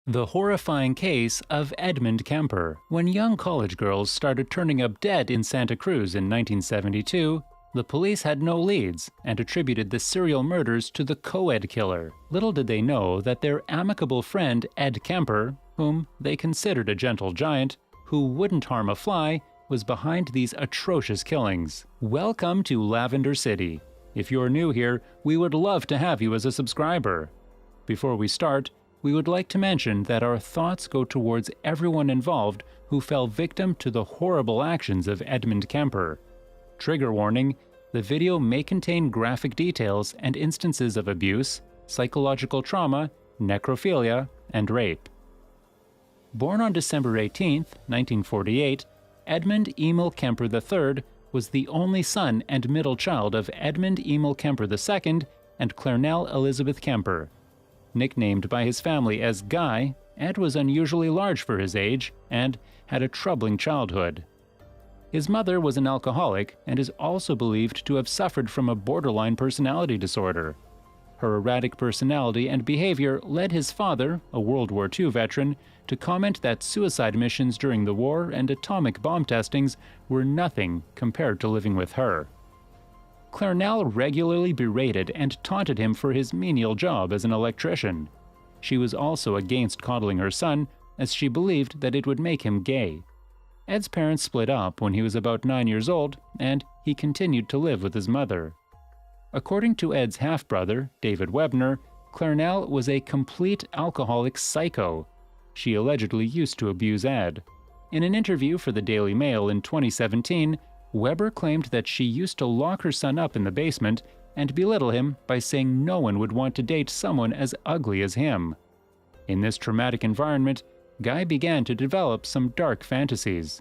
The horrifying case of Edmund Kemper. When young college girls started turning up dead in Santa Cruz in 1972, the police had no leads and attributed the serial murders to the co-ed killer. Little did they know that their amicable friend Ed Kemper, whom they considered a gentle giant, who wouldn't harm a fly, was behind these atrocious killings. Welcome to Lavender City. If you're new here, we would love to have you as a subscriber. Before we start, we would like to mention that our thoughts go towards everyone involved who fell victim to the horrible actions of Edmund Kemper. Trigger warning: the video may contain graphic details and instances of abuse, psychological trauma, necrophilia, and rape. Born on December 18, 1948, Edmund Emil Kemper III was the only son and middle child of Edmund Emil Kemper II and Clarnell Elizabeth Kemper. Nicknamed by his family as Guy, Ed was unusually large for his age and had a troubling childhood. His mother was an alcoholic and is also believed to have suffered from a borderline personality disorder. Her erratic personality and behavior led his father, a World War II veteran, to comment that suicide missions during the war and atomic bomb testings were nothing compared to living with her. Clarnell regularly berated and taunted him for his menial job as an electrician. She was also against coddling her son, as she believed that it would make him gay. Ed's parents split up when he was about 9 years old, and he continued to live with his mother. According to Ed's half-brother, David Webner, Clarnell was a complete alcoholic psycho. She allegedly used to abuse Ed. In an interview for the Daily Mail in 2017, Weber claimed that she used to lock her son up in the basement and belittle him by saying no one would want to date someone as ugly as him. In this traumatic environment, Guy began to develop some dark fantasies.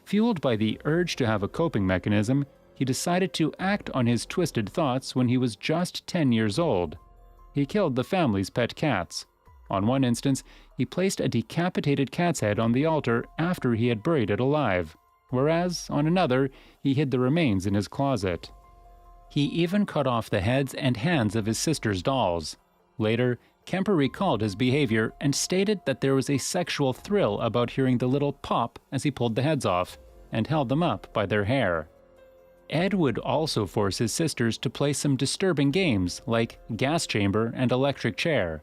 Fueled by the urge to have a coping mechanism, he decided to act on his twisted thoughts when he was just 10 years old. He killed the family's pet cats. On one instance, he placed a decapitated cat's head on the altar after he had buried it alive, whereas, on another, he hid the remains in his closet. He even cut off the heads and hands of his sister's dolls. Later, Kemper recalled his behavior and stated that there was a sexual thrill about hearing the little pop as he pulled the heads off and held them up by their hair. Ed would also force his sisters to play some disturbing games like gas chamber and electric chair.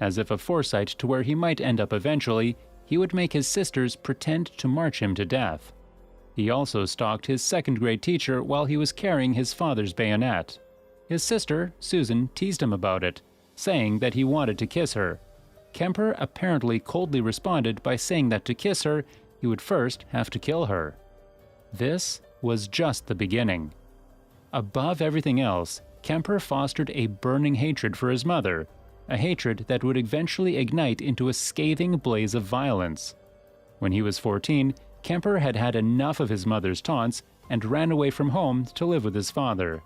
As if a foresight to where he might end up eventually, he would make his sisters pretend to march him to death. He also stalked his second-grade teacher while he was carrying his father's bayonet. His sister, Susan, teased him about it, saying that he wanted to kiss her. Kemper apparently coldly responded by saying that to kiss her, he would first have to kill her. This was just the beginning. Above everything else, Kemper fostered a burning hatred for his mother, a hatred that would eventually ignite into a scathing blaze of violence. When he was 14, Kemper had had enough of his mother's taunts and ran away from home to live with his father.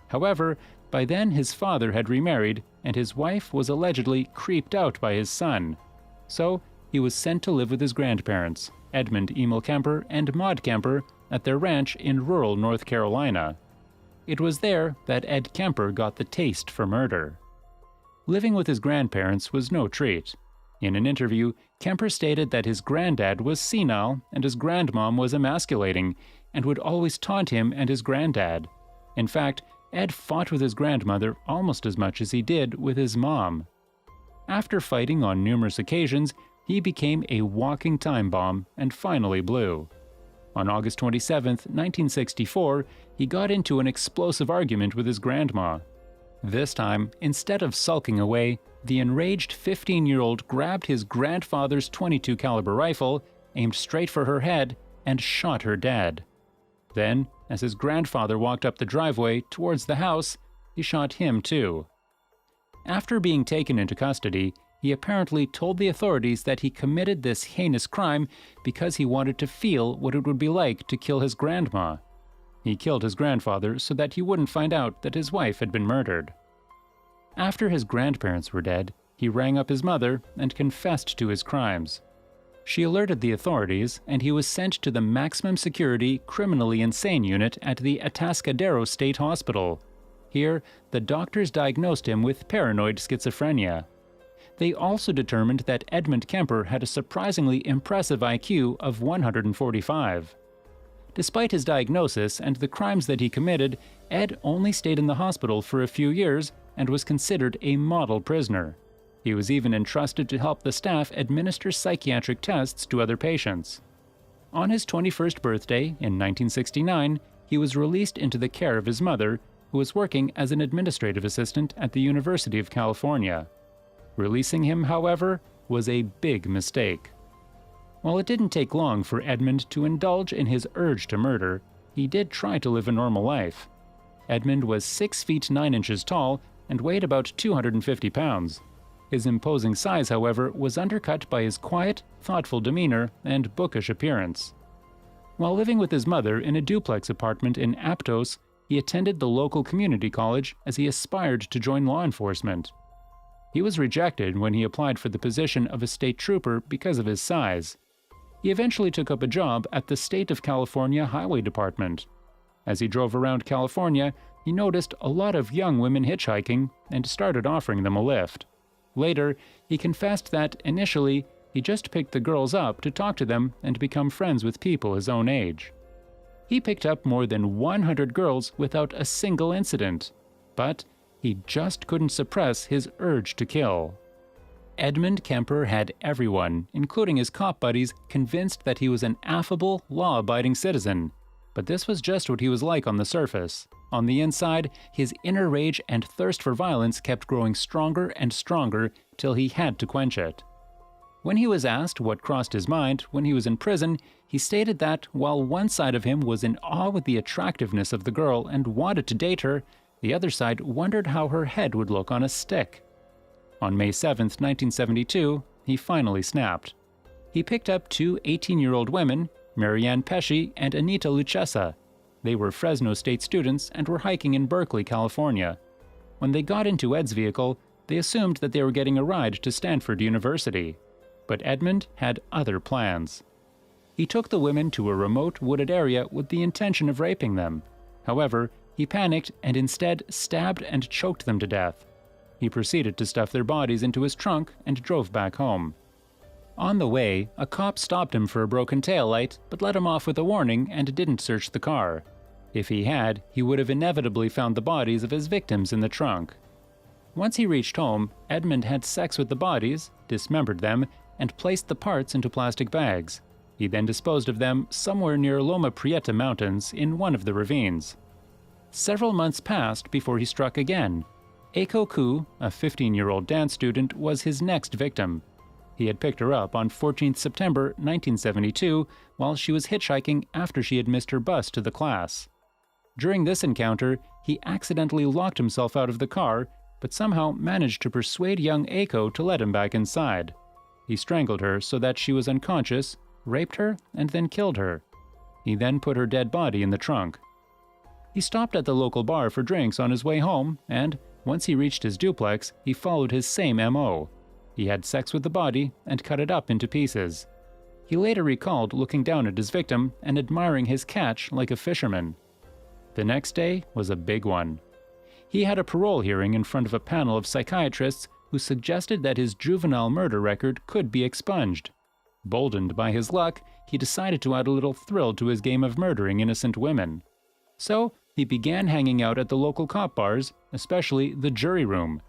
However, by then his father had remarried and his wife was allegedly creeped out by his son. So he was sent to live with his grandparents, Edmund Emil Kemper and Maud Kemper, at their ranch in rural North Carolina. It was there that Ed Kemper got the taste for murder. Living with his grandparents was no treat. In an interview, Kemper stated that his granddad was senile and his grandmom was emasculating and would always taunt him and his granddad. In fact, Ed fought with his grandmother almost as much as he did with his mom. After fighting on numerous occasions, he became a walking time bomb and finally blew. On August 27, 1964, he got into an explosive argument with his grandma. This time, instead of sulking away, the enraged 15-year-old grabbed his grandfather's .22 caliber rifle, aimed straight for her head, and shot her dead. Then, as his grandfather walked up the driveway towards the house, he shot him too. After being taken into custody, he apparently told the authorities that he committed this heinous crime because he wanted to feel what it would be like to kill his grandma. He killed his grandfather so that he wouldn't find out that his wife had been murdered. After his grandparents were dead, he rang up his mother and confessed to his crimes. She alerted the authorities, and he was sent to the maximum security criminally insane unit at the Atascadero State Hospital. Here, the doctors diagnosed him with paranoid schizophrenia. They also determined that Edmund Kemper had a surprisingly impressive IQ of 145. Despite his diagnosis and the crimes that he committed, Ed only stayed in the hospital for a few years and was considered a model prisoner. He was even entrusted to help the staff administer psychiatric tests to other patients. On his 21st birthday in 1969, he was released into the care of his mother, who was working as an administrative assistant at the University of California. Releasing him, however, was a big mistake. While it didn't take long for Edmund to indulge in his urge to murder, he did try to live a normal life. Edmund was 6 feet 9 inches tall and weighed about 250 pounds. His imposing size, however, was undercut by his quiet, thoughtful demeanor and bookish appearance. While living with his mother in a duplex apartment in Aptos, he attended the local community college as he aspired to join law enforcement. He was rejected when he applied for the position of a state trooper because of his size. He eventually took up a job at the State of California Highway Department. As he drove around California, he noticed a lot of young women hitchhiking and started offering them a lift. Later, he confessed that, initially, he just picked the girls up to talk to them and become friends with people his own age. He picked up more than 100 girls without a single incident, but he just couldn't suppress his urge to kill. Edmund Kemper had everyone, including his cop buddies, convinced that he was an affable, law-abiding citizen. But this was just what he was like on the surface. On the inside, his inner rage and thirst for violence kept growing stronger and stronger till he had to quench it. When he was asked what crossed his mind when he was in prison, he stated that while one side of him was in awe with the attractiveness of the girl and wanted to date her, the other side wondered how her head would look on a stick. On May 7, 1972, he finally snapped. He picked up 2 18-year-old women, Marianne Pesci and Anita Lucchesa. They were Fresno State students and were hiking in Berkeley, California. When they got into Ed's vehicle, they assumed that they were getting a ride to Stanford University. But Edmund had other plans. He took the women to a remote, wooded area with the intention of raping them. However, he panicked and instead stabbed and choked them to death. He proceeded to stuff their bodies into his trunk and drove back home. On the way, a cop stopped him for a broken taillight, but let him off with a warning and didn't search the car. If he had, he would have inevitably found the bodies of his victims in the trunk. Once he reached home, Edmund had sex with the bodies, dismembered them, and placed the parts into plastic bags. He then disposed of them somewhere near Loma Prieta Mountains in one of the ravines. Several months passed before he struck again. Eiko Ku, a 15-year-old dance student, was his next victim. He had picked her up on 14th September 1972 while she was hitchhiking after she had missed her bus to the class. During this encounter, he accidentally locked himself out of the car, but somehow managed to persuade young Eiko to let him back inside. He strangled her so that she was unconscious, raped her, and then killed her. He then put her dead body in the trunk. He stopped at the local bar for drinks on his way home, and once he reached his duplex, he followed his same MO. He had sex with the body and cut it up into pieces. He later recalled looking down at his victim and admiring his catch like a fisherman. The next day was a big one. He had a parole hearing in front of a panel of psychiatrists who suggested that his juvenile murder record could be expunged. Boldened by his luck, he decided to add a little thrill to his game of murdering innocent women. So, he began hanging out at the local cop bars, especially the jury room.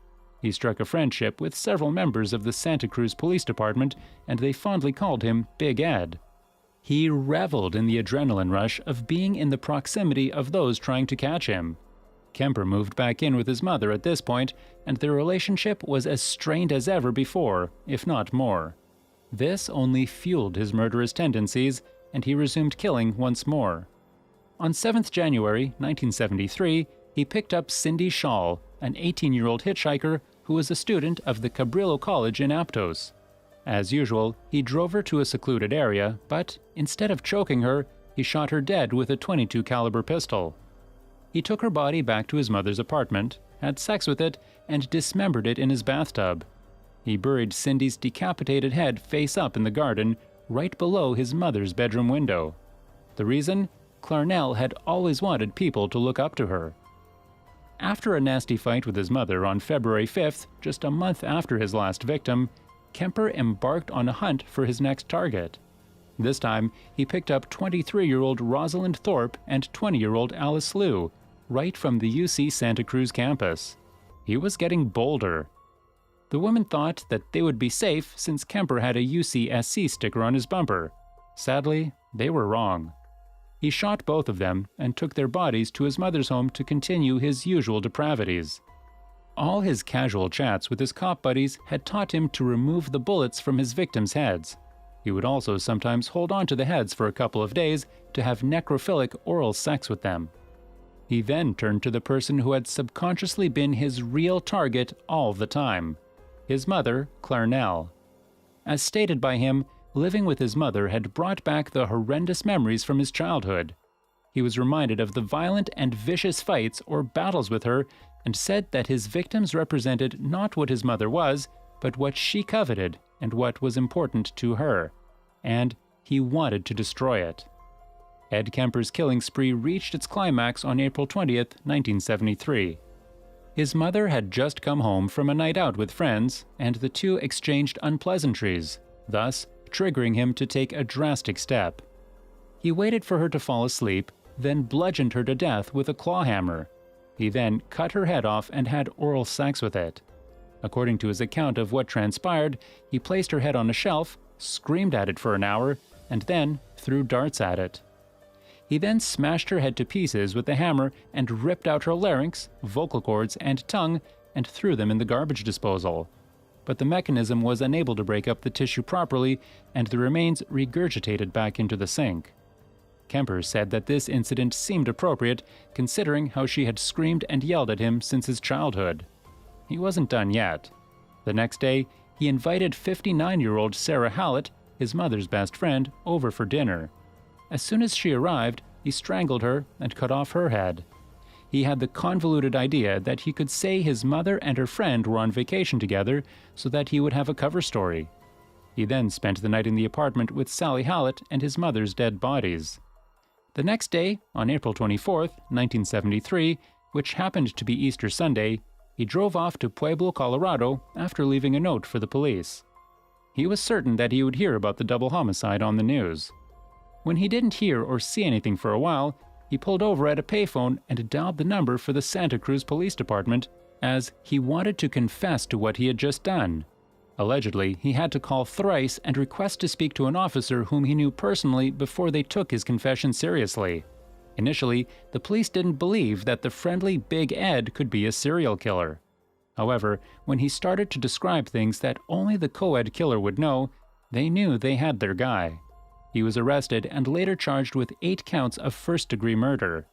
He struck a friendship with several members of the Santa Cruz Police Department, and they fondly called him Big Ed. He reveled in the adrenaline rush of being in the proximity of those trying to catch him. Kemper moved back in with his mother at this point, and their relationship was as strained as ever before, if not more. This only fueled his murderous tendencies, and he resumed killing once more. On 7th January 1973, he picked up Cindy Schall, an 18-year-old hitchhiker who was a student of the Cabrillo College in Aptos. As usual, he drove her to a secluded area, but instead of choking her, he shot her dead with a .22 caliber pistol. He took her body back to his mother's apartment, had sex with it, and dismembered it in his bathtub. He buried Cindy's decapitated head face up in the garden, right below his mother's bedroom window. The reason? Clarnell had always wanted people to look up to her. After a nasty fight with his mother on February 5th, just a month after his last victim, Kemper embarked on a hunt for his next target. This time, he picked up 23-year-old Rosalind Thorpe and 20-year-old Alice Liu, right from the UC Santa Cruz campus. He was getting bolder. The women thought that they would be safe since Kemper had a UCSC sticker on his bumper. Sadly, they were wrong. He shot both of them and took their bodies to his mother's home to continue his usual depravities. All his casual chats with his cop buddies had taught him to remove the bullets from his victims' heads. He would also sometimes hold on to the heads for a couple of days to have necrophilic oral sex with them. He then turned to the person who had subconsciously been his real target all the time, his mother, Clarnell. As stated by him, living with his mother had brought back the horrendous memories from his childhood. He was reminded of the violent and vicious fights or battles with her and said that his victims represented not what his mother was, but what she coveted and what was important to her, and he wanted to destroy it. Ed Kemper's killing spree reached its climax on April 20th, 1973. His mother had just come home from a night out with friends, and the two exchanged unpleasantries, thus triggering him to take a drastic step. He waited for her to fall asleep, then bludgeoned her to death with a claw hammer. He then cut her head off and had oral sex with it. According to his account of what transpired, he placed her head on a shelf, screamed at it for an hour, and then threw darts at it. He then smashed her head to pieces with the hammer and ripped out her larynx, vocal cords, and tongue and threw them in the garbage disposal. But the mechanism was unable to break up the tissue properly, and the remains regurgitated back into the sink. Kemper said that this incident seemed appropriate, considering how she had screamed and yelled at him since his childhood. He wasn't done yet. The next day, he invited 59-year-old Sarah Hallett, his mother's best friend, over for dinner. As soon as she arrived, he strangled her and cut off her head. He had the convoluted idea that he could say his mother and her friend were on vacation together so that he would have a cover story. He then spent the night in the apartment with Sally Hallett and his mother's dead bodies. The next day, on April 24th, 1973, which happened to be Easter Sunday, he drove off to Pueblo, Colorado after leaving a note for the police. He was certain that he would hear about the double homicide on the news. When he didn't hear or see anything for a while, he pulled over at a payphone and dialed the number for the Santa Cruz Police Department, as he wanted to confess to what he had just done. Allegedly, he had to call thrice and request to speak to an officer whom he knew personally before they took his confession seriously. Initially, the police didn't believe that the friendly Big Ed could be a serial killer. However, when he started to describe things that only the co-ed killer would know, they knew they had their guy. He was arrested and later charged with 8 counts of first-degree murder.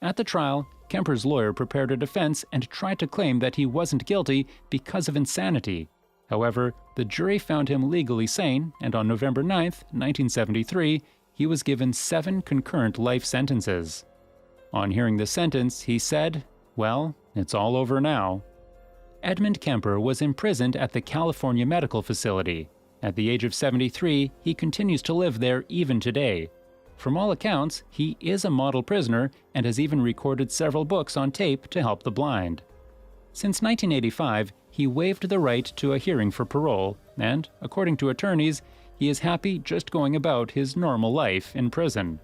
At the trial, Kemper's lawyer prepared a defense and tried to claim that he wasn't guilty because of insanity. However, the jury found him legally sane, and on November 9, 1973, he was given 7 concurrent life sentences. On hearing the sentence, he said, "Well, it's all over now." Edmund Kemper was imprisoned at the California Medical Facility. At the age of 73, he continues to live there even today. From all accounts, he is a model prisoner and has even recorded several books on tape to help the blind. Since 1985, he waived the right to a hearing for parole, and, according to attorneys, he is happy just going about his normal life in prison.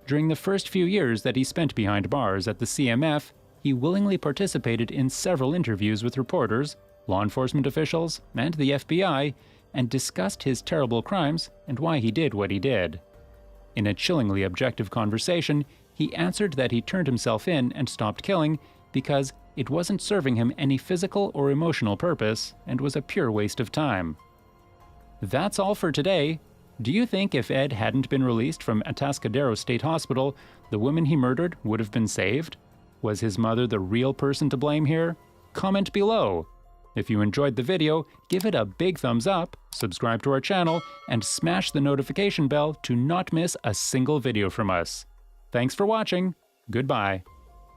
During the first few years that he spent behind bars at the CMF, he willingly participated in several interviews with reporters, law enforcement officials, and the FBI, and discussed his terrible crimes and why he did what he did. In a chillingly objective conversation, he answered that he turned himself in and stopped killing because it wasn't serving him any physical or emotional purpose and was a pure waste of time. That's all for today. Do you think if Ed hadn't been released from Atascadero State Hospital, the women he murdered would have been saved? Was his mother the real person to blame here? Comment below. If you enjoyed the video, give it a big thumbs up, subscribe to our channel, and smash the notification bell to not miss a single video from us. Thanks for watching. Goodbye.